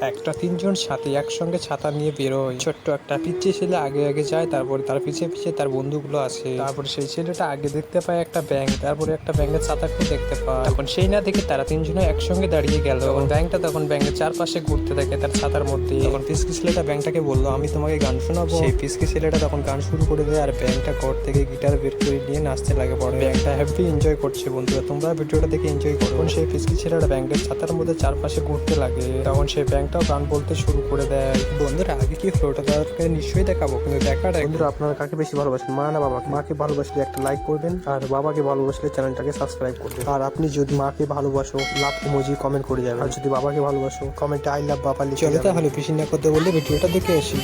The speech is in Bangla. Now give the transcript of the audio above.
একটা তিনজন সাথে একসঙ্গে ছাতা নিয়ে বেরোয়। ছোট্ট একটা পিচ্চি ছেলে আগে আগে যায়, তারপরে তার পিছিয়ে পিছিয়ে তার বন্ধুগুলো আসে। তারপরে সেই ছেলেটা আগে দেখতে পায় একটা ব্যাংক, তারপরে একটা ব্যাংকের ছাতাকে দেখতে পায়। তখন সেই না দেখে তারা তিনজনে একসঙ্গে দাঁড়িয়ে গেল। তখন ব্যাংকের চারপাশে ঘুরতে থাকে তার ছাতার মধ্যে। তখন পিসকি ছেলেটা ব্যাংকটাকে বললো, আমি তোমাকে গান শোনাবো। সেই পিসকি ছেলেটা তখন গান শুরু করে দেয়, আর ব্যাংকটা ঘর থেকে গিটার বের করে নিয়ে নাচতে লাগে পড়ে। ব্যাংকটা হ্যাপি এনজয় করছে। বন্ধুরা, তোমরা ভিডিওটা দেখে এনজয় করো। তখন সেই পিসকি ছেলেটা ব্যাংকের ছাতার মধ্যে চারপাশে ঘুরতে লাগে। তখন সেই ব্যাংকটাও গান বলতে শুরু করে দেয়। বন্ধুরা, আগে কি ফ্লোটা তাদেরকে নিশ্চয়ই দেখাবো, কিন্তু দেখাটা বন্ধুরা, আপনারা কাকে বেশি ভালোবাসেন, মা না বাবাকে? মাকে ভালোবাসলে একটা লাইক করবেন, আর বাবাকে ভালোবাসলে চ্যানেলটাকে সাবস্ক্রাইব করবেন। আর আপনি যদি মাকে ভালোবাসো, লাভ ইমোজি কমেন্ট করে যাবেন। আর যদি বাবাকে ভালোবাসো, কমেন্টে আই লাভ বাবা লিখে যাবেন। চলো তাহলে বেশি না করতে বললে ভিডিওটা দেখে আসি।